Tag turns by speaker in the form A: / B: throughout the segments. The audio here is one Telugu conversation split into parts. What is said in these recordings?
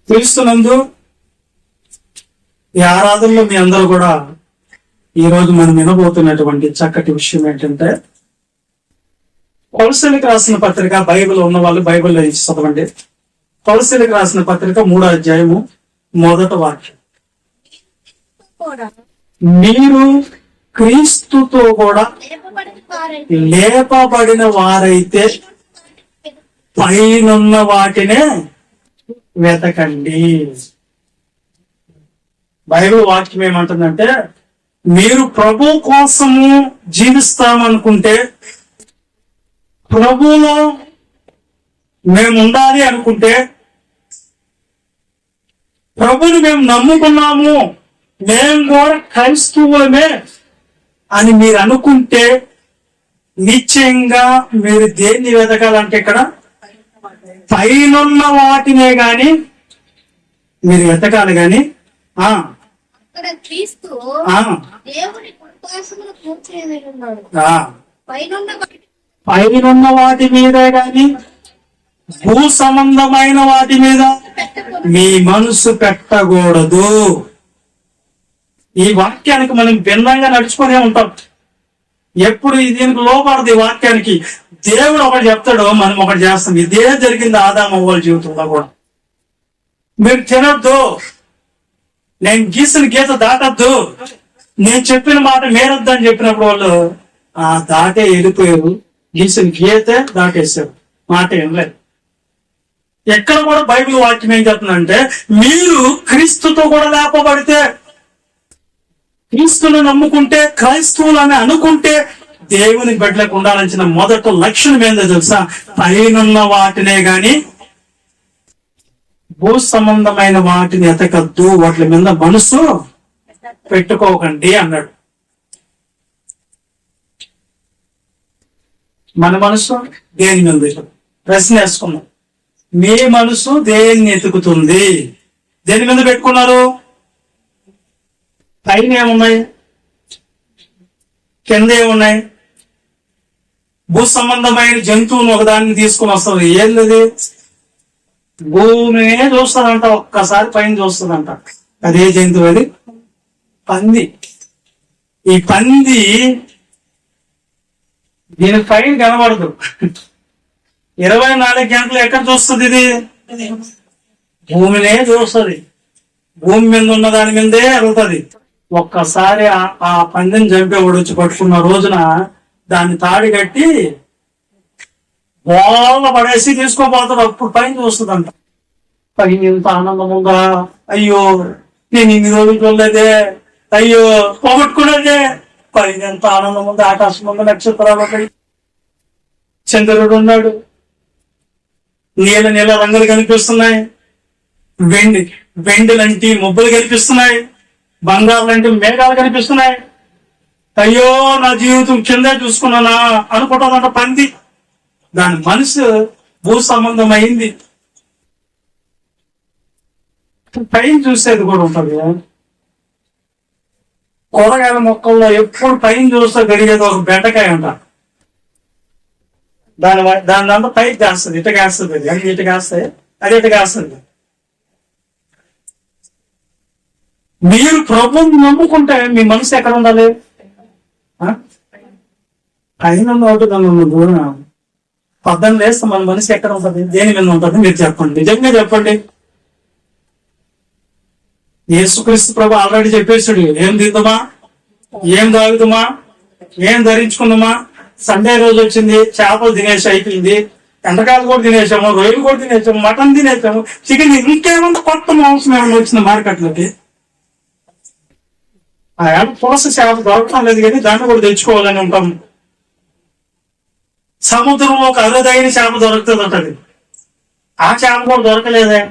A: క్రీస్తునందు ఈ ఆరాధనలో మీ అందరూ కూడా ఈరోజు మనం వినబోతున్నటువంటి చక్కటి విషయం ఏంటంటే, కొలస్సీలకు రాసిన పత్రిక, బైబిల్ ఉన్న వాళ్ళు బైబిల్లో చదవండి. కొలస్సీలకు రాసిన పత్రిక 3వ అధ్యాయము 1వ వాక్యం. మీరు క్రీస్తుతో కూడా లేపబడిన వారైతే పైనున్న వాటినే వెతకండి. బైబిల్ వాక్యం ఏమంటుందంటే, మీరు ప్రభు కోసము జీవిస్తామనుకుంటే, ప్రభువులో మేము ఉండాలి అనుకుంటే, ప్రభుని మేము నమ్ముకున్నాము, మేము కూడా క్రైస్తవులమే అని మీరు అనుకుంటే, నిశ్చయంగా మీరు దేన్ని వెతకాలంటే ఇక్కడ పైనున్న వాటినే గాని మీరు వెతకాలి. గాని పైనున్న వాటి మీదే గాని భూ సంబంధమైన వాటి మీద మీ మనసు పెట్టకూడదు. ఈ వాక్యానికి మనం భిన్నంగా నడుచుకునే ఉంటాం. ఎప్పుడు దీనికి లోపడదు. ఈ వాక్యానికి దేవుడు ఒకటి చెప్తాడు, మనం ఒకటి చేస్తాం. ఇదే జరిగింది ఆదాము అవ్వల జీవితంలో కూడా. మీరు తినొద్దు, నేను గీసిన గీత దాటద్దు, నేను చెప్పిన మాట మేరొద్దు అని చెప్పినప్పుడు వాళ్ళు దాటే వెళ్ళిపోయారు. గీసిన గీతే దాటేశారు, మాట ఏం లేదు. ఎక్కడ కూడా బైబిల్ వాక్యం ఏం చెప్తుందంటే, మీరు క్రీస్తుతో కూడా లేపబడితే, క్రీస్తును నమ్ముకుంటే, క్రైస్తవులని అనుకుంటే దేవుని బిడ్డలకు ఉండాల్సిన మొదటి లక్షణం ఏందో తెలుసా? పైనున్న వాటినే గాని భూ సంబంధమైన వాటిని ఎతకద్దు, వాటి మీద మనసు పెట్టుకోకండి అన్నాడు. మన మనసు దేని మీద? ప్రశ్న వేసుకున్నాం. మీ మనసు దేన్ని ఎతుకుతుంది? దేని మీద పెట్టుకున్నారు? పైన ఏమున్నాయి, కింద ఏమున్నాయి? భూ సంబంధమైన జంతువును ఒకదాన్ని తీసుకుని వస్తుంది. ఏంది? భూమినే చూస్తుందంట, ఒక్కసారి పైన చూస్తుందంట. అదే జంతువు, అది పంది. ఈ పంది దీని పైన కనబడదు. 24 గంటలు ఎక్కడ చూస్తుంది? ఇది భూమినే చూస్తుంది. భూమి మీద ఉన్న దాని మీదే వెళ్తుంది. ఒక్కసారి ఆ పందిని చంపేవాడు వచ్చి పట్టుకున్న రోజున దాన్ని తాడి కట్టి బోళ్ళ పడేసి తీసుకోపోతాడు. అప్పుడు పైన చూస్తుందంట. పైన ఎంత ఆనందం ఉందా, అయ్యో నేను ఇన్ని రోజులు చూడలేదే, అయ్యో పోగొట్టుకునేదే. పైన ఎంత ఆనందం ఉంది, ఆకాశం ఉంది, నక్షత్రాలు ఉన్నాయి, చంద్రుడు ఉన్నాడు, నీల రంగులు కనిపిస్తున్నాయి, వెండి లాంటి మబ్బులు కనిపిస్తున్నాయి, బంగారు లాంటి మేఘాలు కనిపిస్తున్నాయి. అయ్యో నా జీవితం కిందే చూసుకున్నానా అనుకుంటుందంట పంది. దాని మనసు భూ సంబంధం అయింది. పైన చూసేది కూడా ఉంటుంది. కూరగాయల మొక్కల్లో ఎప్పుడు పైన చూస్తే గడిగేది ఒక బెండకాయ అంట. దాని పైకి కాస్తుంది, ఇటు కాస్తుంది, అది ఇటు కాస్తాయి, అది ఇటు కాస్తుంది. మీరు ప్రభువుని నమ్ముకుంటే మీ మనసు ఎక్కడ ఉండాలి? పైన దూరం 18 వేస్తే మన మనసు ఎక్కడ ఉంటుంది? దేని మీద ఉంటుంది? మీరు చెప్పండి, నిజంగా చెప్పండి. యేసుక్రీస్తు ప్రభు ఆల్రెడీ చెప్పేసాడు, ఏం తిందామా, ఏం తాగుదామా, ఏం ధరించుకుందామా. సండే రోజు వచ్చింది, చేపలు తినేసి అయిపోయింది, ఎండకాయలు కూడా తినేసాము, రొయ్యలు కూడా తినేసాము, మటన్ తినేసాము, చికెన్, ఇంకేమంతా కొత్త మాంసం ఏమైనా వచ్చింది మార్కెట్లోకి. ఆ పులస చేప దొరకడం లేదు, కానీ దాన్ని కూడా తెచ్చుకోవాలని ఉంటాం. సముద్రంలో ఒక అరుదైన చేప దొరుకుతుంది అంటది, ఆ చేప కూడా దొరకలేదే.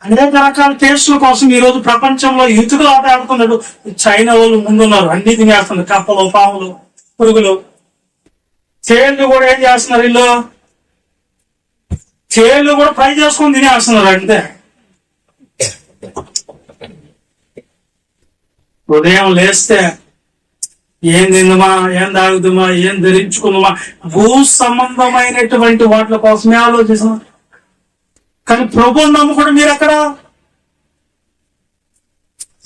A: అనేక రకాల టేస్టుల కోసం ఈ రోజు ప్రపంచంలో ఇటుకలు ఆట ఆడుతున్నాడు. చైనా వాళ్ళు ముందున్నారు, అన్ని తినేస్తున్నారు, కప్పలు, పాములు, పురుగులు. చేళ్ళు కూడా ఏం చేస్తున్నారు? వీళ్ళు చేళ్ళు కూడా ఫ్రై చేసుకొని తినేస్తున్నారు. అంటే ఉదయం లేస్తే ఏం తిందమా, ఏం తాగుదామా, ఏం ధరించుకుందామా, భూ సంబంధమైనటువంటి వాటి కోసమే ఆలోచిస్తున్నాం. కానీ ప్రభువుని నమ్ముకుంటే మీరు ఎక్కడ?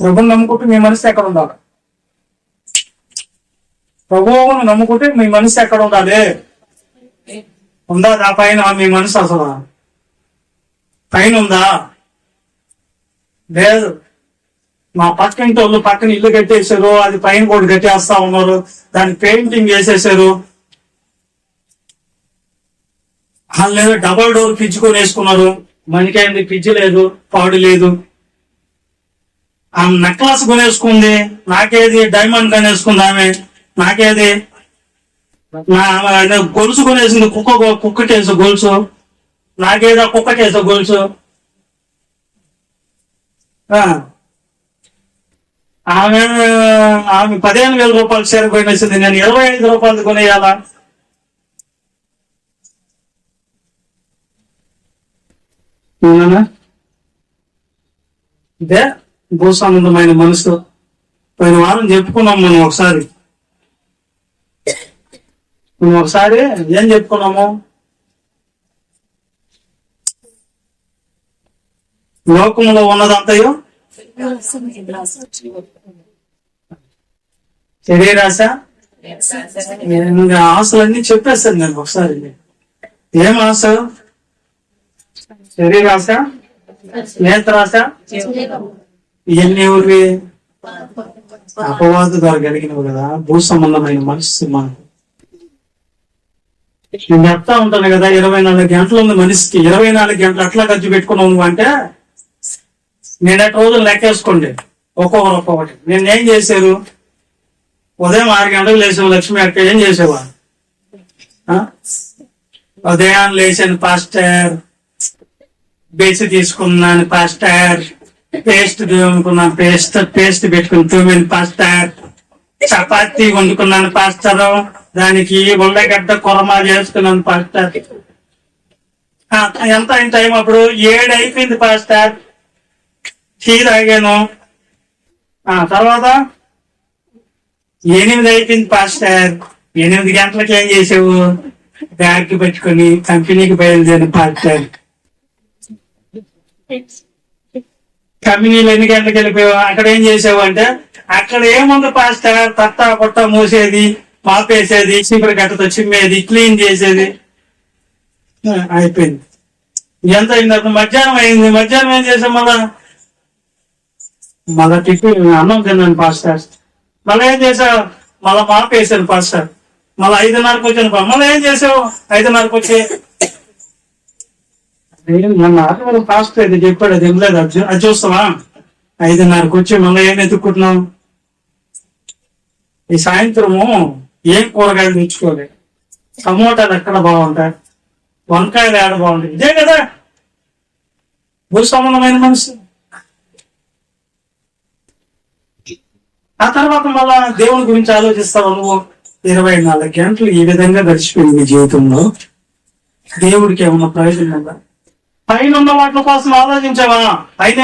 A: ప్రభువుని నమ్ముకుంటే మీ మనసు ఎక్కడ ఉండాలి? ప్రభువును నమ్ముకుంటే మీ మనసు ఎక్కడ ఉండాలి? ఉందా ఆ పైన మీ మనసు? అసలు పైన ఉందా? లేదు. మా పక్కింటి వాళ్ళు పక్కన ఇల్లు కట్టేశారు, అది పైన కూడా కట్టేస్తా ఉన్నారు, దాన్ని పెయింటింగ్ వేసేసారు. వాళ్ళు డబల్ డోర్ ఫ్రిడ్జ్ కొనేసుకున్నారు, మనకేంది ఫ్రిడ్జ్ లేదు, పాడు లేదు. ఆమె నెక్లెస్ కొనేసుకుంది, నాకేది డైమండ్ కొనేసుకుంది ఆమె, నాకేది గొలుసు కొనేసింది, కుక్కకేసే గొలుసు, నాకేదో కుక్కకేసే గొలుసు. ఆమె 15,000 రూపాయలు చీర కొనేసింది, నేను 25 రూపాయలు కొనేయాలా? ఇదే భూ సంబంధమైన మనసు. పోయిన వారం చెప్పుకున్నాం మనం ఒకసారి ఏం చెప్పుకున్నాము? లోకంలో ఉన్నదంతయో శరీరాశ, ఆశలన్నీ చెప్పేస్తాను నేను ఒకసారి. ఏం ఆశ? శరీరాశ, నేత్రాశ. ఇవన్నీ ఎవరివి? అపవాదు ద్వారా కలిగినవి కదా. భూ సంబంధమైన మనసు మనకు. నేను చెప్తా ఉంటాను కదా, 24 గంటలు ఉంది మనిషికి. 24 గంటలు అట్లా ఖర్చు పెట్టుకున్నావు నువ్వు అంటే, నేనటి రోజులు లెక్కేసుకోండి ఒక్కొక్కటి. నేను ఏం చేశారు? ఉదయం 6 గంటలకు లేచావు లక్ష్మి అక్క, ఏం చేసేవా? ఉదయం లేచాను పాస్టర్, బేసి తీసుకున్నాను పాస్టర్, పేస్ట్ అనుకున్నాను, పేస్ట్ పెట్టుకుని తూమిని పాస్టర్, చపాతీ వండుకున్నాను పాస్టర్, దానికి ఉల్లగడ్డ కురమా చేసుకున్నాను పాస్టర్. ఎంత అయిన టైం అప్పుడు 7 అయిపోయింది పాస్టర్. టీ తాగాను. తర్వాత 8 అయిపోయింది పాస్టర్. 8 గంటలకి ఏం చేసావు? బ్యాగ్ పెట్టుకుని కంపెనీకి బయలుదేరి పాస్టర్. కంపెనీలో ఎన్ని గంటలకు వెళ్ళిపోయావు? అక్కడ ఏం చేసావు అంటే, అక్కడ ఏముంది పాస్టర్, తట్టా పొట్ట మూసేది, మాపేసేది, చీపురు గట్టతో చిమ్మేది, క్లీన్ చేసేది. అయిపోయింది. ఎంత అయింది? అప్పుడు మధ్యాహ్నం అయింది. మధ్యాహ్నం ఏం చేసాం? మళ్ళా టిఫిన్ అన్నం తిన్నాను పాస్టర్. మళ్ళీ ఏం చేసావు? మళ్ళా మాపేసాను పాస్టర్. మళ్ళీ 5:30కి వచ్చాను. మళ్ళీ ఏం చేసావు? 5:30కి వచ్చి మన పాస్టర్ అయితే చెప్పాడు, అది ఇవ్వలేదు. అది చూస్తావా? 5:30కి వచ్చి మళ్ళీ ఏం ఎత్తుక్కుంటున్నావు? ఈ సాయంత్రము ఏం కూరగాయలు తెచ్చుకోలేదు, టమోటాలు ఎక్కడ బాగుంటాయి, వంకాయలు ఏడ బాగుంటాయి. ఇదే కదా భూ సంబంధమైన మనసు. ఆ తర్వాత మళ్ళా దేవుని గురించి ఆలోచిస్తావు నువ్వు. 24 గంటలు ఈ విధంగా గడిచిపోయింది నీ జీవితంలో. దేవుడికి ఏమన్నా ప్రయోజనం ఉందా? పైన ఉన్న వాటి కోసం ఆలోచించావా? పైన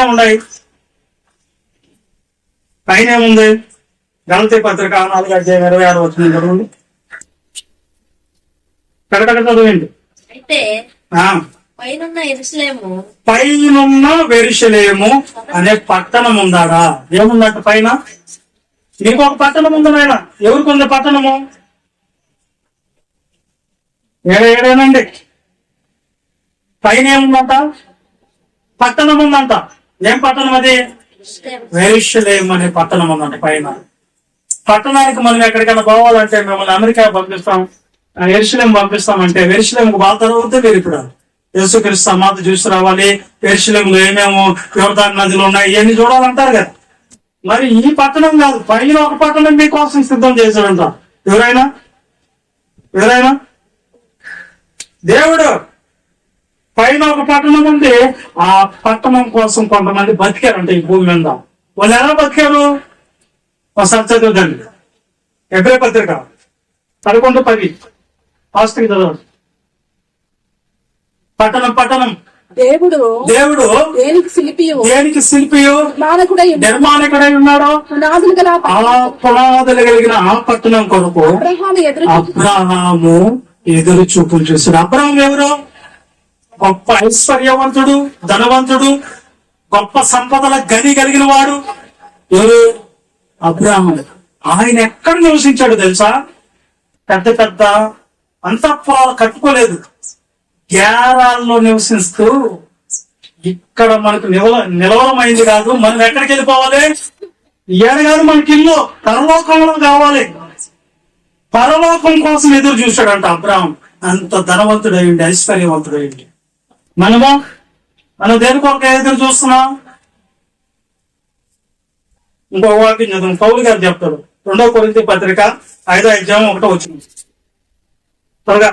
A: ఏముంది? గలతీ పత్రిక 4:26 చదవండి. కరెక్ట్ చదవండి.
B: పైనున్న
A: యెరూషలేము అనే పట్టణం ఉందాడా? ఏముందట పైన? ఇంకొక పట్టణం ఉంది నాయన. ఎవరికి ఉంది పట్టణము? ఏడేనండి. పైన ఏముందంట? పట్టణం ఉందంట. ఏం పట్టణం అది? యెరూషలేము అనే పట్టణం ఉందంట పైన. పట్టణానికి మనం ఎక్కడికైనా పోవాలంటే మిమ్మల్ని అమెరికా పంపిస్తాం, యెరూషలేము పంపిస్తామంటే యెరూషలేముకు బాగా తర్వాత మీరు ఇప్పుడు యేసుక్రీస్తు సమాధి చూసి రావాలి, యెరూషలేములో ఏమేమో యోర్దాను నదులు ఉన్నాయి, ఇవన్నీ చూడాలంటారు కదా. మరి ఈ పట్టణం కాదు, పైన ఒక పట్టణం మీకోసం సిద్ధం చేశాడంట. ఎవరైనా దేవుడు పైన ఒక పట్టణం ఉంది, ఆ పట్టణం కోసం కొంతమంది బతికారంట ఈ భూమి మీద. వాళ్ళు ఎలా బతికారు? ఒకసారి చదువుదండి. హెబ్రీ పత్రిక 11:10 ఫాస్ట్గా చదవండి. పట్టణం
B: దేవుడు దేనికి శిల్పియు
A: నిర్మాణకుడై ఉన్నాడు. ఆ పునాదులు కలిగిన ఆ పట్టణం కొరకు అబ్రహాము ఎదురు చూపులు చూశాడు. అబ్రహాం ఎవరు? గొప్ప ఐశ్వర్యవంతుడు, ధనవంతుడు, గొప్ప సంపదల గని కలిగిన వాడు ఎవరు? అబ్రాహాము. ఆయన ఎక్కడ నివసించాడు తెలుసా? పెద్ద పెద్ద అంతఃపురాలు కట్టుకోలేదు, గ్యారాల్లో నివసిస్తూ ఇక్కడ మనకు నిలవరమైంది కాదు. మనం ఎక్కడికి వెళ్ళిపోవాలి? ఏడగాదు మనకి ఇల్లు పరలోకంలో కావాలి. పరలోకం కోసం ఎదురు చూశాడంట అబ్రాహం. అంత ధనవంతుడయ్యండి, ఐశ్వర్యవంతుడయ్యండి. మనం దేని కొరకు ఎదురు చూస్తున్నాం? ఇంకో వాక్యం చదువు, పౌలు గారు చెప్తాడు. 2 కొరింథీ పత్రిక 5:1 త్వరగా.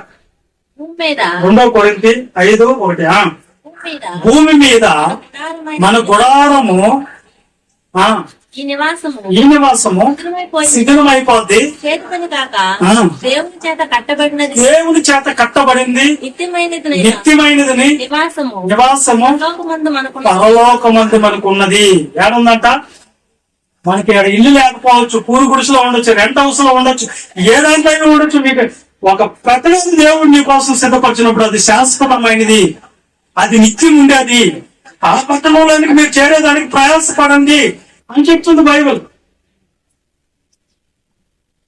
A: 2 కొరింథీ 5:1. భూమి మీద మన గుడారము
C: ఈ నివాసము
A: శిథిలమైపోద్ది,
C: దేవుని
A: చేత కట్టబడింది, నిత్యమైనది నివాసము పరలోకమందు మనకున్నది. ఏడుందంట? మనకి ఇల్లు లేకపోవచ్చు, పూరు గుడిసెలో ఉండొచ్చు, రెంట్ హౌస్ లో ఉండొచ్చు, ఏదంటే ఉండొచ్చు. మీకు ఒక ప్రతినిధి దేవుడు నీ కోసం సిద్ధపరిచినప్పుడు అది శాశ్వతమైనది, అది నిత్యం ఉండేది. ఆ పట్టణంలోనికి మీరు చేరేదానికి ప్రయాసపడండి అని చెప్తుంది బైబిల్.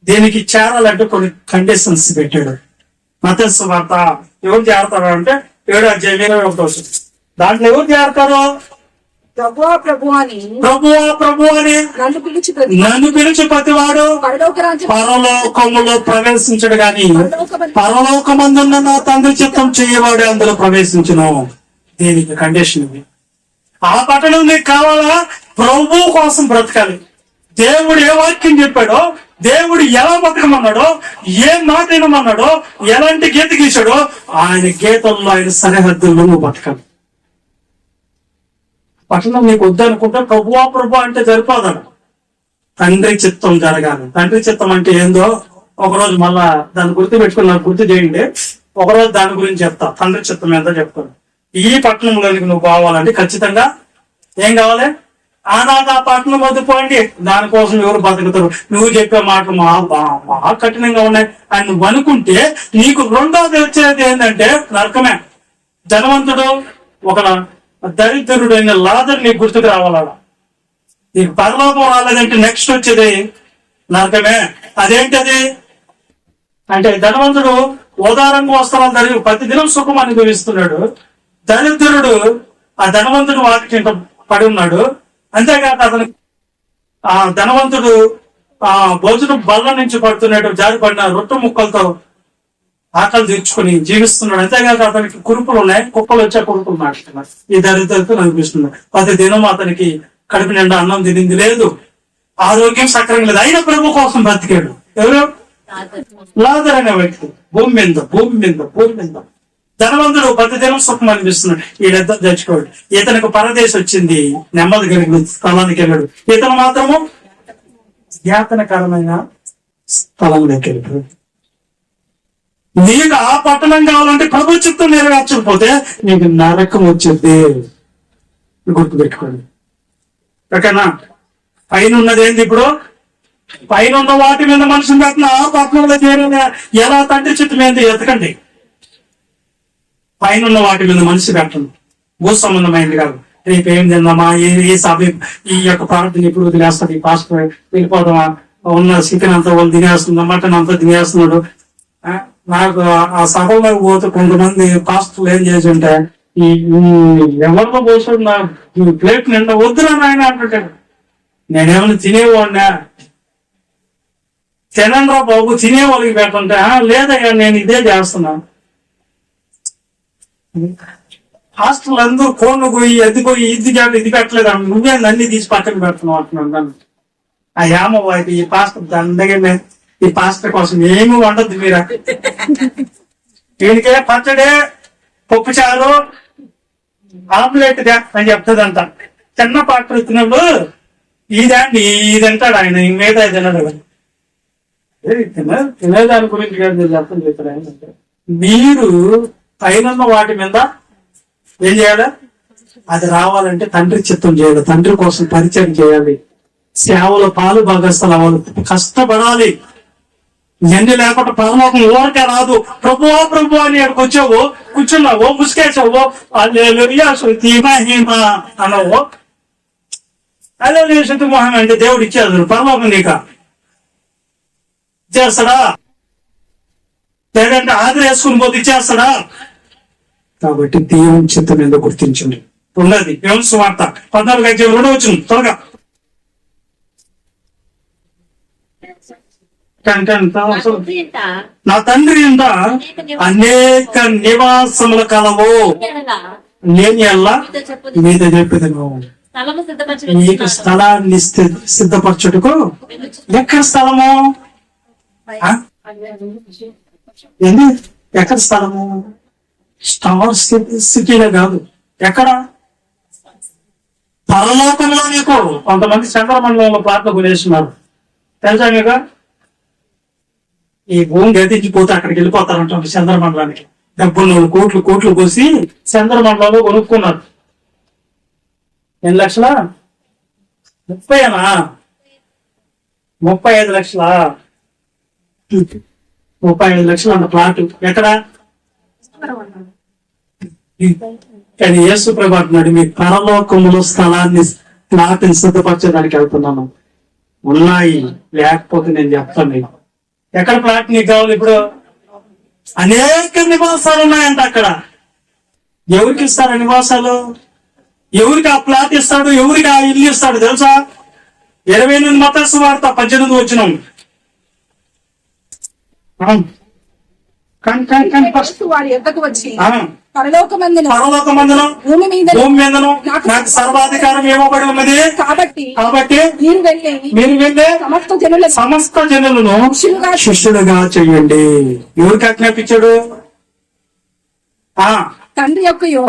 A: దీనికి చేరాలంటే కొన్ని కండిషన్స్ పెట్టాడు. మత్తయి సువార్త ఎవరు చేరతారు అంటే 7:21. దాంట్లో ఎవరు చేరతారు?
B: ప్రభువా ప్రభు అని
A: నన్ను పిలిచి ప్రతివాడు పరలోకములో ప్రవేశించడు గాని పరలోకమందున్న నా తండ్రి చిత్తం చేయవాడు అందులో ప్రవేశించును. దీనికి కండిషన్ ఇది. ఆ పట్టణం నీకు కావాలా? ప్రభు కోసం బ్రతకాలి. దేవుడు ఏ వాక్యం చెప్పాడో, దేవుడు ఎలా బతకమన్నాడో, ఏ మాట వినమన్నాడో, ఎలాంటి గీత గీశాడో ఆయన గీతల్లో, ఆయన సరిహద్దుల్లో నువ్వు బతకాలి. పట్టణం నీకు వద్దనుకుంటే ప్రభువా ప్రభు అంటే సరిపోదాడు. తండ్రి చిత్తం జరగాలి. తండ్రి చిత్తం అంటే ఏందో ఒకరోజు మళ్ళా దాన్ని గుర్తు పెట్టుకుని నాకు గుర్తు చేయండి. ఒకరోజు దాని గురించి చెప్తా. తండ్రి చిత్తం ఏందో చెప్తాను. ఈ పట్టణంలోనికి నువ్వు పోవాలంటే ఖచ్చితంగా ఏం కావాలి? ఆనాడు ఆ పట్టణం వద్దుపోండి, దానికోసం ఎవరు బతుకుతారు? నువ్వు చెప్పే మాటలు మా కఠినంగా ఉన్నాయి అని నువ్వు అనుకుంటే నీకు రెండోది వచ్చేది ఏంటంటే నరకమే. ధనవంతుడు ఒక దరిద్రుడైన లాజరు నీకు గుర్తుకు రావాలా? నీకు పరలోకం రాలేదంటే నెక్స్ట్ వచ్చేది నరకమే. అదేంటది అంటే ధనవంతుడు ఉదారంగా వస్త్రాలు ధరి ప్రతిదినం సుఖం అనుభవిస్తున్నాడు. దరిద్రుడు ఆ ధనవంతుడు వాటికి పడి ఉన్నాడు. అంతేకాక అతను ఆ ధనవంతుడు ఆ భోజనం బల్ల నుంచి పడుతున్నాడు, జారిపడిన రొట్టె ముక్కలతో ఆకలి తీర్చుకుని జీవిస్తున్నాడు. అంతేకాక అతనికి కురుపులు ఉన్నాయి, కుక్కలు వచ్చే కురుపులు నాటుతున్నాడు. ఈ దరిద్రతో అనిపిస్తుంది. ప్రతి దినం అతనికి కడుపు నిండా అన్నం తినింది లేదు, ఆరోగ్యం సక్రంగా లేదు. అయినా ప్రభు కోసం బ్రతికాడు. ఎవరు? లాజరు అనే వ్యక్తి. భూమి మీద ధనవంతుడు ప్రతి దినం సుఖం అనిపిస్తున్నాడు. ఈడెద్ద తెచ్చుకోడు. ఇతనికి పరదేశం వచ్చింది, నెమ్మది కలిగిన స్థలానికి వెళ్ళాడు. ఇతను మాత్రము యాతనకరమైన స్థలంలోకి వెళ్ళాడు. నీకు ఆ పట్టణం కావాలంటే ప్రభు చిత్తం నెరవేర్చకపోతే నీకు నరకం వచ్చేది. గుర్తుపెట్టుకోండి. ఓకేనా? పైన ఉన్నది ఏంది? ఇప్పుడు పైన ఉన్న వాటి మీద మనుషులు పెట్టిన ఆ పట్టణంలో చేరిన ఎలా తండ్రి చిత్తం ఏంది ఎతకండి. పైన ఉన్న వాటి మీద మనిషి పెట్టండి. భూ సంబంధమైంది కాదు. రేపు ఏం తిందామా, ఏ సభ ఈ యొక్క ప్రార్థన ఇప్పుడు వదిలేస్తుంది, పాస్టర్ వెళ్ళిపోదామా, ఉన్న చికెన్ అంతా వాళ్ళు తినేస్తుంది, మటన్ అంతా తినేస్తున్నాడు. నాకు ఆ సభలో పోతే కొంతమంది పాస్టర్లు ఏం చేసి ఉంటే ఈ ఎవరిలో పోసాడు నా ప్లేట్ నిండా వద్దురా నాయన అంటుంటాడు. నేనేమైనా తినేవాడినా? తినండ్రా బాబు, తినేవాళ్ళకి పెట్టంటే లేదయ్యా నేను ఇదే చేస్తున్నాను. హాస్టల్ అందరూ కోన్ను పోయి అది పోయి ఇది పెట్టలేదు, నువ్వే అన్ని తీసి పక్కన పెడుతున్నావు అంటున్నాను. ఆ యామ అయితే ఈ పాస్టర్ దండగా ఈ పాస్టర్ కోసం ఏమి వండద్దు మీరు. వీడికే పచ్చడే, పప్పు చారు, ఆమ్లెట్ అని చెప్తుందంట. చిన్న పాత్ర వచ్చినప్పుడు ఇదంటాడు ఆయన, మిగతా తినడు. తినేదాని గురించి చెప్తాడు ఆయన. మీరు పైన వాటి మీద ఏం చేయాలి? అది రావాలంటే తండ్రి చిత్తం చేయాలి, తండ్రి కోసం పరిచయం చేయాలి, సేవలో పాలు భాగస్థలు అవ్వాలి, కష్టపడాలి. ఇవన్నీ లేకుండా పరలోకం ఊరకే రాదు. ప్రభు ప్రభు అని అక్కడికి వచ్చావు, కూర్చున్నావు, ముసుకేసావు, హల్లెలూయా స్తుతి మహిమ అనవు. హల్లెలూయా స్తుతి మహిమ అంటే దేవుడు ఇచ్చేది పరలోకం నీక ఇచ్చేస్తాడా? లేదంటే ఆదర వేసుకుని పోతే ఇచ్చేస్తాడా? కాబట్టి దేవుని చిత్తం ఏదో గుర్తించండి. ఉన్నది యోహాను సువార్త 14:2 వచ్చింది త్వరగా. నా తండ్రి ఇంట అనేక నివాసముల కలవు, లేని అల్లా మీద చెప్పేది
C: స్థలము
A: నీకు స్థలాన్ని సిద్ధపరచుటకు. ఎక్కడ స్థలము? ఏంది ఎక్కడ స్థలము? స్టార్ సిటీలో కాదు. ఎక్కడ? పరలోకంలో. నీకు కొంతమంది చంద్రమండలంలో ప్లాట్లు కొనేస్తున్నారు తెలుసా మీకు? ఈ భూమి గతించిపోతే అక్కడికి వెళ్ళిపోతారంట చంద్రమండలానికి. 74 కోట్లు కోసి చంద్రమండలంలో కొనుక్కున్నారు. ఎన్ని లక్షల? 30 35 లక్షల 35 లక్షలు అంత ప్లాట్. ఎక్కడ? కానీ యేసు ప్రభు అంటున్నాడు, మీ పరలోకములో స్థలాన్ని ప్లాట్ని సిద్ధపరచడానికి వెళ్తున్నాను. ఉన్నాయి, లేకపోతే నేను చెప్తాను మీకు. ఎక్కడ ప్లాట్ నీకు కావాలి? ఇప్పుడు అనేక నివాసాలు ఉన్నాయంట అక్కడ. ఎవరికి ఇస్తారు నివాసాలు? ఎవరికి ఆ ప్లాట్ ఇస్తాడు? ఎవరికి ఆ ఇల్లు ఇస్తాడు తెలుసా? 28 మత్తయి సువార్త 18 వచ్చినాం.
B: వారి యొద్దకు వచ్చి పరలోకమందును
A: భూమి మీదను నాకు సర్వాధికారం ఇవ్వబడి ఉన్నది. కాబట్టి మీరు వెళ్ళి సమస్త జనులను శిష్యులుగా చెయ్యండి. ఎవరికి ఆజ్ఞాపించాడు?
B: తండ్రి యొక్కయో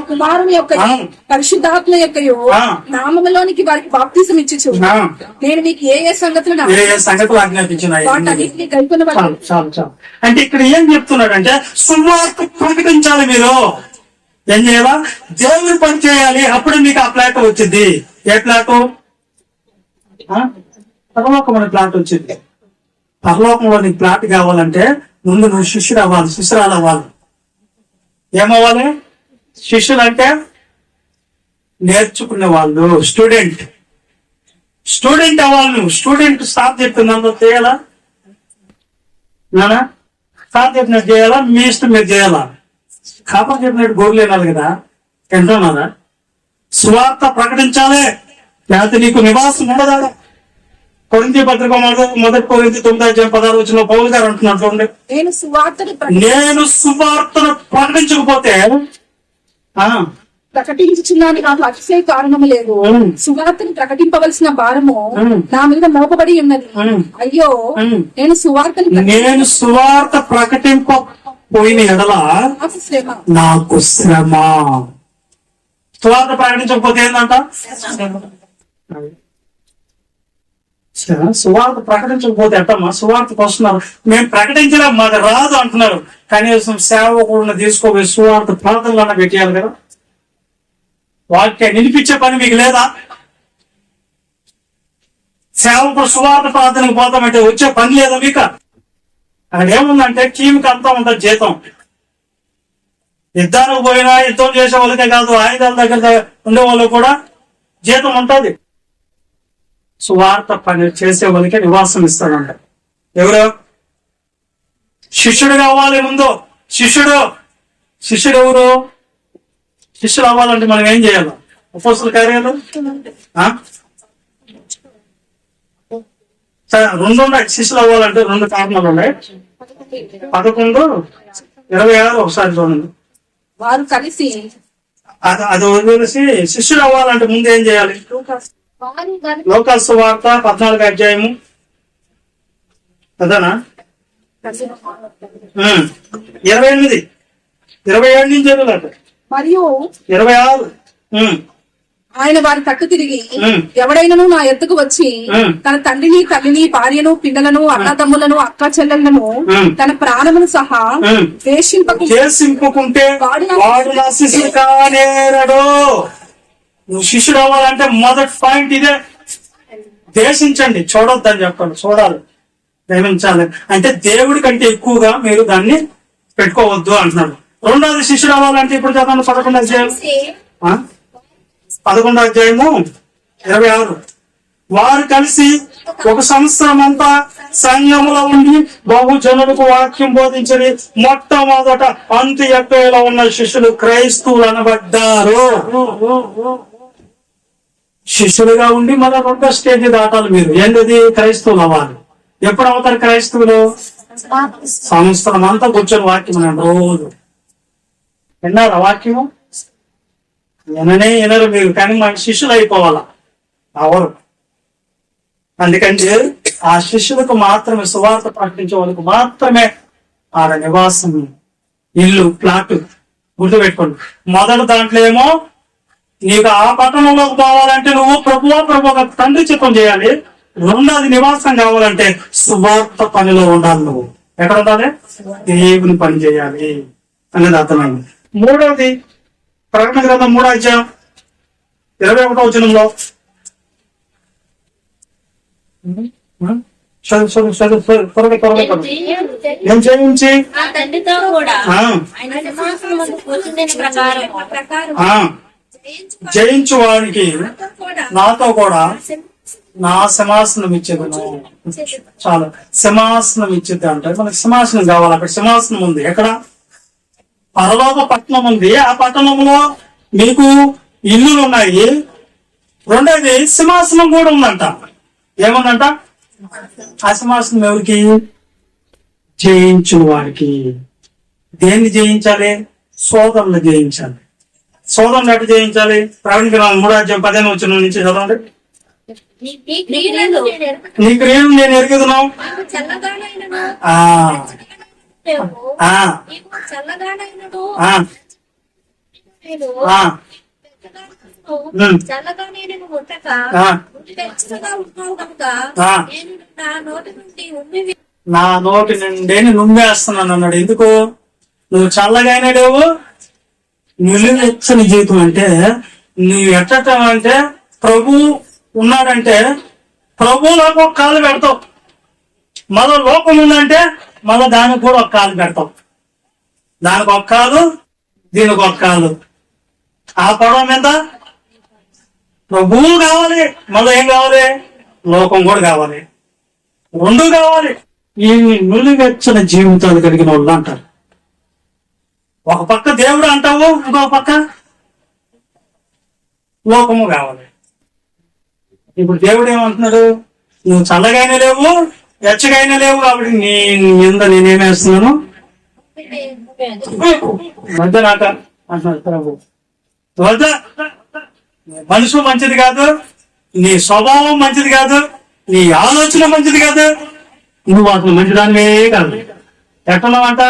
B: కుమారుని యొక్కయో పరిశుద్ధాత్మ యొక్కయో నామములోనికి వారికి బాప్తిసం ఇచ్చుచు నేను మీకు ఏ సంగతులు
A: ఆజ్ఞాపించిన
B: గైకొనవలెను.
A: అంటే ఇక్కడ ఏం చెప్తున్నాడు అంటే సువార్త ప్రకటించాలి. మీరు ఏం చేయాలా? దేవుని పని చేయాలి. అప్పుడు మీకు ఆ ప్లాట్ వచ్చింది. ఏ ప్లాటు? పరలోకం ప్లాట్ వచ్చింది. పరలోకంలో నీకు ప్లాట్ కావాలంటే ముందు నువ్వు శిష్యుడు అవ్వాలి, శిష్యురాలు అవ్వాలి. ఏమవ్వాలి? శిష్యులు అంటే నేర్చుకునే వాళ్ళు, స్టూడెంట్ అవ్వాలి. నువ్వు స్టూడెంట్ స్టాప్ చెప్తున్నా చేయాలా? నానా స్టాప్ చెప్పినట్టు చేయాలా? మీ ఇష్టం మీరు చేయాలా? కాపర్ చెప్పినట్టు గోర్లు వినాలి కదా. ఎంతోనారా? సువార్త ప్రకటించాలి, లేకపోతే నీకు నివాసం ఉండదా? కొరింథీ పత్రిక 1 కొరింథీ 9:16 వచ్చిన పౌలు గారు అంటున్నట్లు
B: నేను
A: సువార్తను ప్రకటించకపోతే
B: ప్రకటించుచున్నాను, నాకు అతిశయ కారణము లేదు. సువార్తను ప్రకటింపవలసిన భారము నా మీద మోపబడి ఉన్నది. అయ్యో, నేను
A: సువార్త ప్రకటింపపోయిన ఎడల నాకు శ్రమ. సువార్త ప్రకటించకపోతే ఏంటంట? సువార్త ప్రకటించకపోతే ఎట్టమ్మా? సువార్తకు వస్తున్నారు, మేము ప్రకటించలేం, మాకు రాదు అంటున్నారు. కనీసం సేవకుడిని తీసుకోపోయి సువార్త ప్రార్థనలన్నా పెట్టేయాలి కదా. వాక్యాన్ని నిలిపించే పని మీకు లేదా? సేవకుడు సువార్త ప్రార్థనకు పోతామంటే వచ్చే పని లేదా మీకు? అక్కడ ఏముందంటే టీంకి అంతా ఉంటుంది జీతం. యుద్ధానికి పోయినా యుద్ధం చేసే వాళ్ళకే కాదు, ఆయుధాల దగ్గర ఉండే వాళ్ళు కూడా జీతం ఉంటుంది. సువార్త పని చేసే వాళ్ళకి నివాసం ఇస్తాడంట. ఎవరు? శిష్యుడు కావాలి ముందు. శిష్యుడు ఎవరు? శిష్యుడు అవ్వాలంటే మనం ఏం చేయాలి? అపోస్తల కార్యాలు 2 ఉన్నాయి. శిష్యులు అవ్వాలంటే 2 కారణాలు ఉన్నాయి. 11:26 ఒకసారి చూడండి.
B: వారు కలిసి
A: అది వదిలేసి శిష్యుడు అవ్వాలంటే ముందు ఏం చేయాలి? లోకాసు సువార్త 14వ అధ్యాయము అదేనా 27 నుంచి చదువులాట
B: మరియు
A: 26.
B: ఆయన వారి తట్టు తిరిగి ఎవడైనను నా ఎద్దుకు వచ్చి తన తండ్రిని, తల్లిని, భార్యను, పిల్లలను, అన్నదమ్ములను, అక్క చెల్లెళ్లను, తన ప్రాణమును సహా
A: ద్వేషింపుకుంటే వాడు నా శిష్యుడు కానేరడు. నువ్వు శిష్యుడు అవ్వాలంటే మొదటి పాయింట్ ఇదే. ద్వేషించండి, చూడొద్దని చెప్పండి. చూడాలి, ప్రేమించాలి అంటే దేవుడి కంటే ఎక్కువగా మీరు దాన్ని పెట్టుకోవద్దు అంటున్నాడు. రెండోది శిష్యుడు అవ్వాలంటే ఇప్పుడు చదవండి 11వ అధ్యాయం 11వ అధ్యాయము 26. వారు కలిసి ఒక సంవత్సరం అంతా సంఘములో ఉండి బహుజనులకు వాక్యం బోధించని మొట్టమొదట అంత్యొక్కలో ఉన్న శిష్యులు క్రైస్తవులు అనబడ్డారు. శిష్యులుగా ఉండి మళ్ళీ రెండో స్టేజ్ దాటాలి మీరు. ఏంటది? క్రైస్తవులు అవ్వాలి. ఎప్పుడు అవుతారు క్రైస్తవులు? సంవత్సరం అంతా కూర్చొని వాక్యం అనండి రోజు. విన్నారా వాక్యము? వినరు మీరు, కానీ మన శిష్యులు అయిపోవాలా అవరు. అందుకంటే ఆ శిష్యులకు మాత్రమే, సువార్త ప్రకటించే వాళ్ళకు మాత్రమే ఆడ నివాసం, ఇల్లు, ఫ్లాట్. గుర్తుపెట్టుకోండి. మొదటి దాంట్లో ఏమో నీకు ఆ పట్టణంలోకి పోవాలంటే నువ్వు ప్రభువా తండ్రి చిత్తం చేయాలి. రెండోది నివాసం కావాలంటే సువార్త పనిలో ఉండాలి. నువ్వు ఎక్కడ ఉండాలి? దేవుని పని చేయాలి అనేది అర్థమైంది. మూడవది ప్రకటన గ్రంథం 3వ అధ్యాయం 21వ వచనంలో ఏం చేయించి
C: నా తండ్రితో కూడా ఆయన సింహాసనమందు కూర్చుండిన ప్రకారం
A: జయించు వాడికి నాతో కూడా నా సింహాసనం ఇచ్చేది. చాలా సింహాసనం ఇచ్చేది అంటే మనకి సింహాసనం కావాలి. అక్కడ సింహాసనం ఉంది. ఎక్కడ? పరలోక పట్టణం ఉంది. ఆ పట్టణంలో మీకు ఇల్లులు ఉన్నాయి. రెండోది సింహాసనం కూడా ఉందంట. ఏముందంట? ఆ సింహాసనం ఎవరికి? జయించు వారికి. దేన్ని జయించాలి? సోదరులు జయించాలి. సోదరులు ఎట్లా జయించాలి? ప్రకటన గ్రంథం 3వ అధ్యాయం 15వ వచనం నుంచి చదవండి. నీ క్రియలు నేను ఎరుగుదును. నా నోటి నుండి నుమ్మేస్తున్నాను అన్నాడు. ఎందుకు? నువ్వు చల్లగానే లేవు, నిలువెచ్చని జీవితం అంటే నువ్వు ఎట్టటం అంటే ప్రభు ఉన్నాడంటే ప్రభువులకు ఒక కాలు పెడతావు. మళ్ళా లోకం ఉందంటే మళ్ళా దానికి కూడా ఒక కాలు పెడతావు. దానికి ఒక కాలు, దీనికి ఒక కాలు. ఆ పడవ మీద ప్రభువు కావాలి, మళ్ళీ ఏం కావాలి? లోకం కూడా కావాలి. రెండు కావాలి. ఈ నులివెచ్చన జీవితాలు కలిగిన వాళ్ళు అంటారు. ఒక పక్క దేవుడు అంటావు, ఇంకో పక్క లోకము కావాలి. ఇప్పుడు దేవుడు ఏమంటున్నాడు? నువ్వు చల్లగైనా లేవు, వెచ్చగైనా లేవు, కాబట్టి నీ మీద నేనేమేస్తున్నాను వద్ద నాక అంటున్నాడు ప్రభు. వద్ద. మనసు మంచిది కాదు, నీ స్వభావం మంచిది కాదు, నీ ఆలోచన మంచిది కాదు, నువ్వు అసలు మంచిదానివే కాదు. ఎట్టున్నావంట?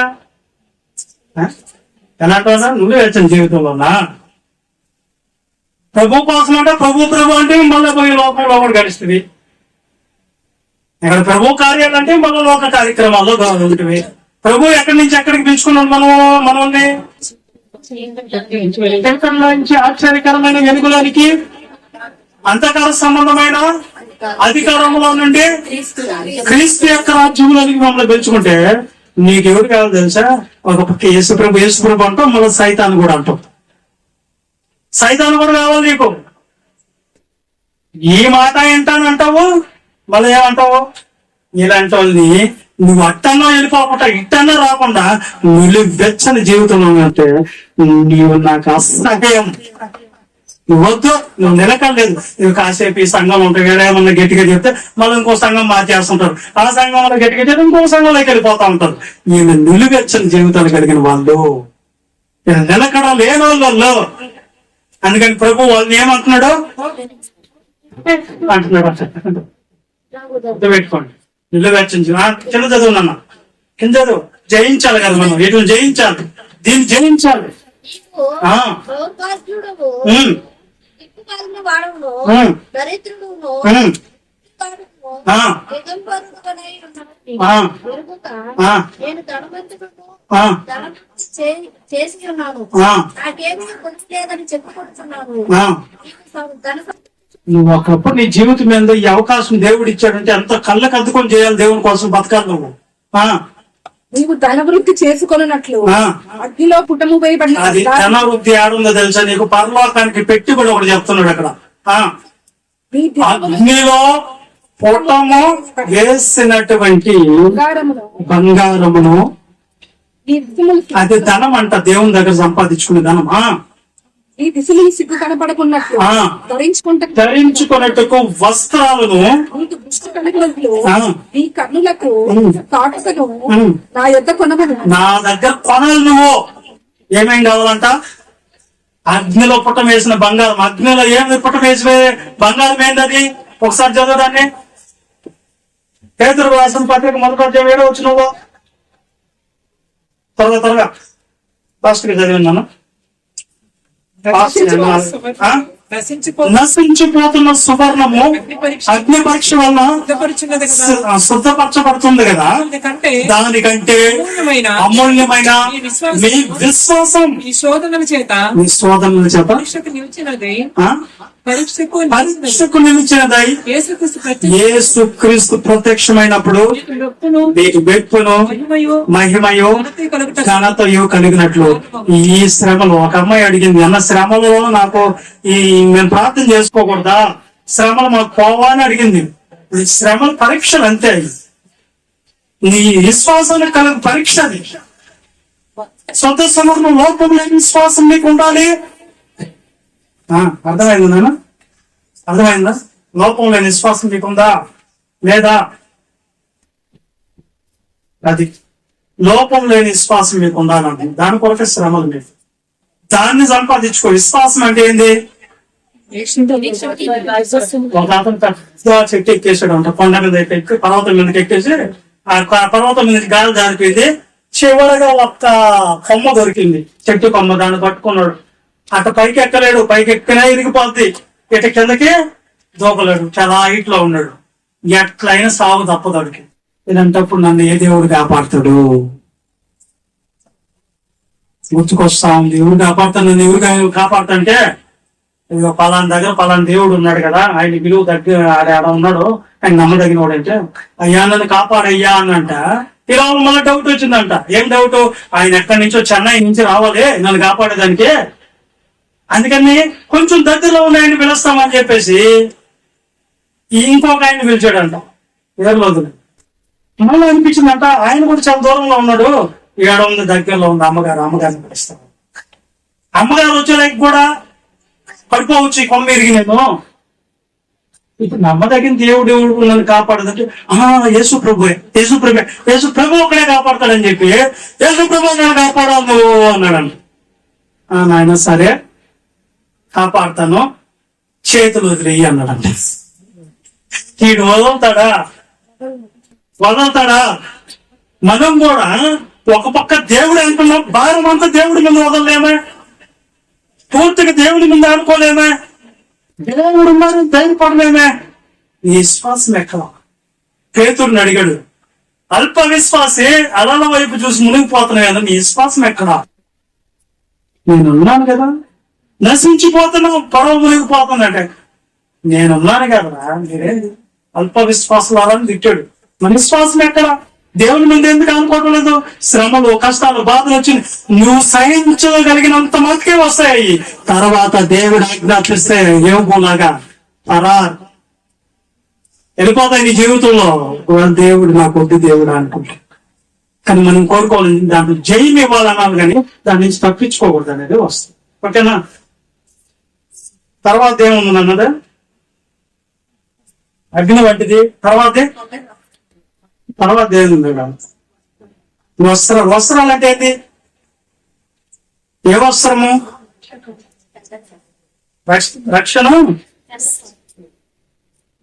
A: ఎలా అంటావా? నువ్వే వచ్చిన జీవితంలో ఉన్నా ప్రభు కోసం అంటే ప్రభు అంటే మళ్ళీ పోయి లోకంలో కూడా గడుస్తుంది. ఇక్కడ ప్రభు కార్యాలంటే మళ్ళీ లోక కార్యక్రమాల్లో ఉంటుంది. ప్రభు ఎక్కడి నుంచి ఎక్కడికి పిలుచుకున్నాడు మనల్ని? నుంచి ఆశ్చర్యకరమైన వెలుగులోనికి, అంధకార సంబంధమైన అధికారంలో నుండి క్రీస్తు యొక్క రాజ్యంలోనికి మమ్మల్ని పిలుచుకుంటే నీకెవరు కావాలి తెలుసా? ఒక పక్క యేసుప్రభు అంటాం, మళ్ళీ సైతాన్ని కూడా అంటాం. సైతాన్ని కూడా కావాలి నీకు. ఈ మాట ఏంటానంటావు, మళ్ళీ ఏమంటావు? ఇలాంటి వాళ్ళని నువ్వు అట్టన్నా వెళ్ళిపోకుండా ఇట్టన్నా రాకుండా వెచ్చని జీవితంలో అంటే నీవు నాకు అసహ్యం, నువ్వు వద్దు, నువ్వు నిలకలేదు. నువ్వు కాసేపు ఈ సంఘం ఉంటాయి కదా, ఏమన్నా గట్టిగా చెప్తే మళ్ళీ ఇంకో సంఘం మార్చేస్తుంటారు. ఆ సంఘంలో గట్టిగా చెప్తే ఇంకో సంఘంలోకి వెళ్ళిపోతా ఉంటారు. ఈయన నిలువెచ్చని జీవితాలు కలిగిన వాళ్ళు, నిలకడ లేని వాళ్ళు. అందుకని ప్రభు వాళ్ళని ఏమంటున్నాడు అంటున్నాడు. పెట్టుకోండి. నిలువెచ్చని కింద చదువునన్నా, కింద చదువు. జయించాలి కదా మనం, వీటిని జయించాలి, దీన్ని జయించాలి.
C: చేసి ఉన్నాను, నాకేమీ కొనుక్కోలేదని చెప్పుకుంటున్నాను.
A: నువ్వు ఒకప్పుడు నీ జీవితం మీద ఈ అవకాశం దేవుడు ఇచ్చాడంటే ఎంత కళ్ళకు అద్దుకొని చేయాలి, దేవుని కోసం బతకాలి నువ్వు.
B: నీవు ధనవృద్ధి చేసుకొనున్నట్లు
A: ఆ.
B: అగ్నిలో పుటము వేయబడిన
A: అది ధనవృద్ధి ఆడుందో తెలుసా నీకు? పరలోకానికి పెట్టుబడి ఒకటి చెప్తున్నాడు అక్కడ.
B: నీ దినములు
A: అగ్నిలో పుటము వేసినటువంటి
B: బంగారమును
A: బంగారమును,
B: నీ దిశములు
A: అది ధనం అంట, దేవుని దగ్గర సంపాదించుకునే ధనం.
B: నీ దిశలు సిగ్గు కనపడకున్నట్లు
A: ధరించుకున్నట్టుకు వస్త్రాలను,
B: నీకు దృష్టి కలిగినట్లు
A: ఆ.
B: నీ కన్నులకు కాటుకను
A: ఉమ్.
B: నా యొద్ద కొనమను.
A: నా దగ్గర కొనాలి నువ్వు. ఏమేం కావాలంట? అగ్నిలో పుట్టం వేసిన బంగారం. అగ్నిలో ఏమి పుట్టం వేసి బంగారం ఏంది అది? ఒకసారి చదవదాన్ని. పేతురు రాసిన పత్రిక 1వ అధ్యాయం 7వ వచనంలో త్వరగా ఫాస్ట్గా చదివినాను. నశించిపోతున్న సువర్ణము అగ్ని పరీక్ష వలన శుద్ధపరచబడుతుంది కదా, దానికంటే అమూల్యమైన మీ విశ్వాసం
D: ఈ శోధనల చేత
A: మీ శోధనల చేత
D: పరీక్షకు నిలిచినది
A: పరీక్షకు నిలిచినదై
D: యేసుక్రీస్తు
A: యేసుక్రీస్తు ప్రత్యక్షమైనప్పుడు
D: నొప్పును
A: మీకు మెప్పును
D: మహిమయు
A: మహిమయు
D: ఘనత కలుగుట
A: ఘనతయు కలిగినట్లు. ఈ శ్రమలు, ఒక అమ్మాయి అడిగింది, అన్న శ్రమలో నాకు మేము ప్రార్థన చేసుకోకూడదా, శ్రమలు మాకు పోవా అని అడిగింది. ఈ శ్రమల పరీక్షలు అంతే. నీ విశ్వాసానికి కలిగిన పరీక్ష అది. సొంత సమయంలో లోపం లేని విశ్వాసం మీకు ఉండాలి. అర్థమైంది నాన్న? అర్థమైందా? లోపం లేని విశ్వాసం మీకుందా లేదా? అది లోపం లేని విశ్వాసం మీకు ఉండాలంటే దాని కొరకే శ్రమలు. మీకు దాన్ని సంపాదించుకో. విశ్వాసం అంటే ఏంది? ఒక అతను పెద్ద చెట్టు ఎక్కేసాడు అంట, కొండ మీద ఎక్కి పర్వతం మీదకి ఎక్కేసి ఆ పర్వతం మీద గాలి జారిపోయింది. చివరగా ఒక్క కొమ్మ దొరికింది, చెట్టు కొమ్మ. దాన్ని పట్టుకున్నాడు. అట పైకి ఎక్కలేడు, పైకి ఎక్కినా ఇరిగిపోద్ది. ఇట కిందకి దూకలేడు, చాలా హైట్ లో ఉన్నాడు. ఎట్లయినా సాగు తప్పదడికి. ఇదంటప్పుడు నన్ను ఏ దేవుడు కాపాడుతాడు? గుర్తుకొస్తా ఉంది. ఎవరు కాపాడుతాను, నన్ను ఎవరు కాపాడుతుంటే ఇదిగో పలానా దగ్గర పలానా దేవుడు ఉన్నాడు కదా, ఆయన విలువ దగ్గర ఆడ ఉన్నాడు, ఆయన నమ్మదగిన వాడు అంటే, అయ్యా నన్ను కాపాడయ్యా అనంట. ఇలా మళ్ళీ డౌట్ వచ్చిందంట. ఏం డౌట్? ఆయన ఎక్కడి నుంచో చెన్నై నుంచి రావాలి నన్ను కాపాడేదానికి, అందుకని కొంచెం దగ్గరలో ఉన్న ఆయన పిలుస్తామని చెప్పేసి ఇంకొక ఆయన పిలిచాడంట. ఏర్లేదు మళ్ళీ అనిపించిందంట, ఆయన కూడా చాలా దూరంలో ఉన్నాడు, ఏడ ఉంది దగ్గరలో ఉంది అమ్మగారిని పిలుస్తాం. అమ్మగారు వచ్చేలాకి కూడా పడిపోవచ్చు, కొమ్మ ఇరిగి. నేను ఇప్పుడు నమ్మదగిన దేవుడు నన్ను కాపాడదంటే యేసు ప్రభు ఒకడే కాపాడతాడని చెప్పి యేసు ప్రభు నన్ను కాపాడాలి నువ్వు అన్నాడంట. నాయన సరే కాపాడతాను, చేతులు వదిలేయి అన్నాడంట. వీడు వదలతాడా? మనం కూడా ఒక పక్క దేవుడు అనుకున్నాం, భారం అంతా దేవుడి మీద వదలలేమే, పూర్తిగా దేవుడి మీద అనుకోలేమే, దేవుడు ఉన్నారని ధైర్యపడలేమే. నీ విశ్వాసం ఎక్కడ? పేతురుని అడిగాడు, అల్ప విశ్వాసే అలల వైపు చూసి మునిగిపోతున్నాయి కదా, నీ విశ్వాసం ఎక్కడ? నేనున్నాను కదా, నశించిపోతున్నావు, పడవ మునిగిపోతుందంటే నేనున్నాను కదా, మీరే అల్ప విశ్వాసాలని తిట్టాడు. మన విశ్వాసం ఎక్కడ? దేవుని ముందు ఎందుకు అనుకోవడం లేదు? శ్రమలు, కష్టాలు, బాధలు వచ్చి నువ్వు సహించగలిగినంత మటుకే వస్తాయి. తర్వాత దేవుడు ఆజ్ఞాపిస్తే ఏమోలాగా వెళ్ళిపోతాయి నీ జీవితంలో. దేవుడు నాకు వద్దు దేవుడు అనుకుంటా. కానీ మనం కోరుకోవాలి, దాంట్లో జయం ఇవ్వాలన్నాను కానీ దాని నుంచి తప్పించుకోకూడదు అనేది వస్తుంది. ఓకేనా? తర్వాత ఏముంది అన్నదా? అగ్ని వంటిది. తర్వాత ఏముంది? వస్త్రాలు అంటే ఏంటి? ఏ వస్త్రము? రక్షణ.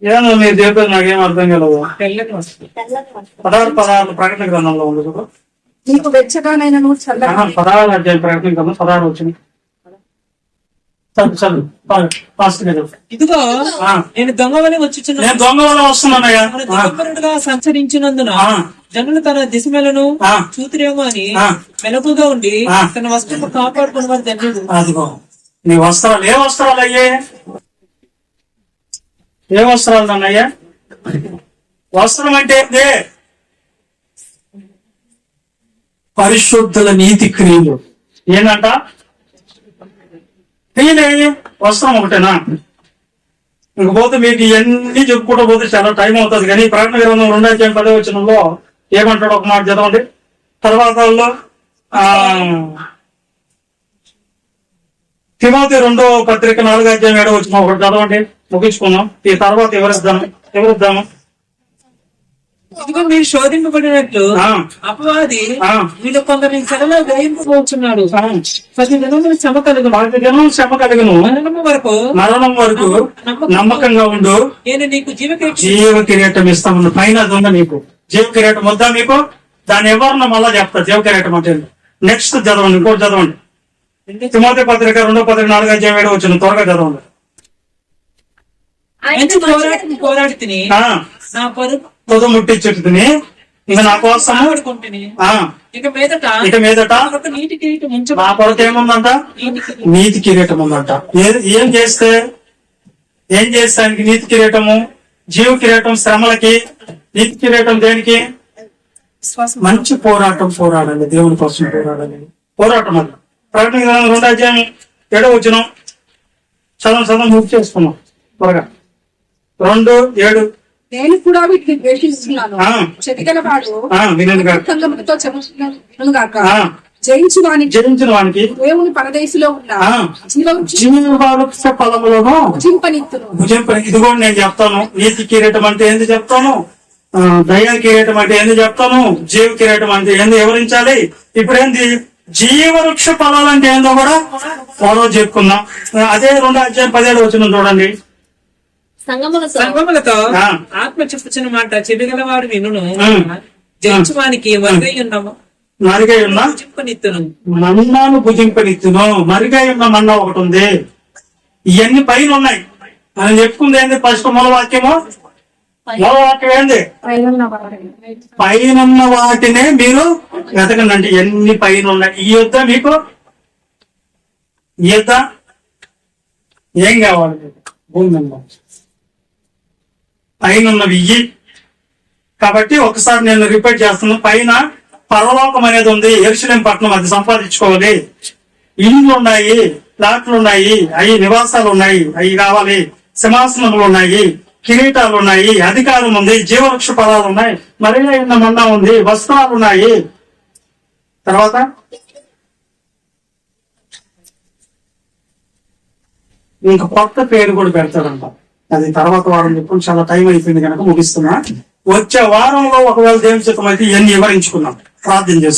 A: ఏమో మీరు చెప్పేది నాకేం అర్థం కలవు. 16 ప్రకటన గ్రంథంలో ఉంది చూడు.
B: నీకు వెచ్చగానైనా
A: 16 అధ్యాయం ప్రకటన గ్రంథం 16 వచ్చింది.
D: ఇదిగో నేను దొంగ వలె వస్తున్నానుగా సంచరించినందున జనులు తన దిశమేలను చూతురేమో అని మెలకుగా ఉండి తన వస్త్రం కాపాడుకున్న వారు ధన్యుడు.
A: అదిగో నీ వస్త్రాలు ఏ వస్త్రాలు అయ్యే? ఏ వస్త్రాలు అన్నయ్యా? వస్త్రం అంటే ఏంటి? పరిశుద్ధుల నీతి క్రియలు. ఏంటంట? క్రియలే. వస్త్రం ఒకటేనా? ఇంకపోతే మీకు ఇవన్నీ చెప్పుకుంటూ పోతే చాలా టైం అవుతుంది. కానీ ప్రకటన గ్రంథం 2:10 ఏమంటాడు? ఒక మాట చదవండి. తర్వాత తిమోతి 2వ పత్రిక 4:7 ఒకటి చదవండి, ముగించుకుందాం. ఈ తర్వాత ఎవరిద్దాము?
D: ఇదిగో మీరు శోధింపబడినట్లు అపవాది వీళ్ళు కొందరిని చెరలో గ్రహింపబోతున్నాడు. 10 దినములు శ్రమ కలుగును, మరణం వరకు నమ్మకంగా ఉండు, నేను నీకు జీవ కిరీటం ఇస్తాను. పైన అది ఉందా నీకు? జీవ కిరీటం వద్దా మీకు? దాని ఎవరిన మళ్ళా చెప్తా జీవ కిరీటం అంటే. నెక్స్ట్ చదవండి, ఇంకోటి చదవండి. తిమోతి పత్రిక 2వ పత్రిక 4:7 త్వరగా చదవండి. పోరాడి తిని నా పొద ముట్టించుకుని ఇక నా కోసం ఇక మీదట నా కొరకు ఏముందంట? నీతి కిరీటం ఉందంట. ఏం చేస్తే ఆయనకి నీతి కిరీటము? జీవ కిరీటం శ్రమలకి, నీతి కిరీటం దేనికి? మంచి పోరాడాలి, దేవుని కోసం పోరాటం అది. ప్రకటన 2:7 చదవం ముక్తి చేసుకున్నాం త్వరగా. 2:7
B: నేను కూడా వీటిని ద్వేషిస్తున్నాను. చెదిగలవాడు సంగములతో చెముగాక. జయించిన వానికి దేవుని పరదేశిలో ఉన్న
A: జీవవృక్ష ఫలములను
B: భుజింపనిత్తును.
A: ఇది కూడా నేను చెప్తాను. నీతి కిరీటం అంటే ఏంది చెప్తాను, దయా కిరీటం అంటే ఏంది చెప్తాను, జీవ కిరీటం అంటే ఏంది వివరించాలి. ఇప్పుడు ఏంది జీవవృక్ష ఫలాలు అంటే ఏందో కూడా త్వరలో చెప్పుకుందాం. అదే 2:17 చూడండి.
D: సంగములతో ఆత్మ చెప్పుచిన మాట చెవిగలవాడు వినును, జయించువానికి మరుగై ఉన్న
A: మన్నాను భుజింపనిత్తును. మరుగై ఉన్న మన్నా ఒకటి ఉంది. ఇవన్నీ పైన ఉన్నాయి. మనం చెప్పుకుంది ఏంది? ఫస్ట్ మూలవాక్యం ఏంది? పైన వాటినే మీరు వెతకండి. అంటే ఎన్ని పైన ఉన్నాయి. ఈ యుద్ధ మీకు ఏం కావాలి? భూమి పైన ఉన్నవి ఇయ్యి. కాబట్టి ఒకసారి నేను రిపీట్ చేస్తున్నాను. పైన పరలోకం అనేది ఉంది, యెరూషలేము పట్టణం, అది సంపాదించుకోవాలి. ఇళ్ళు ఉన్నాయి, ప్లాట్లు ఉన్నాయి, అవి నివాసాలు ఉన్నాయి, అవి కావాలి. సింహాసనములు ఉన్నాయి, కిరీటాలు ఉన్నాయి, అధికారం ఉంది, జీవవృక్ష ఫలాలు ఉన్నాయి, మరిగా ఉన్న మన్నా ఉంది, వస్త్రాలు ఉన్నాయి. తర్వాత ఇంక కొత్త పేరు కూడా పెడతాడంట. అది తర్వాత వారం చెప్పుకుని చాలా టైం అయిపోయింది కనుక ముగిస్తున్నా. వచ్చే వారంలో ఒకవేళ దేవుని చిత్తం అయితే ఇవన్నీ వివరించుకున్నాం. ప్రార్థన చేస్తున్నాం.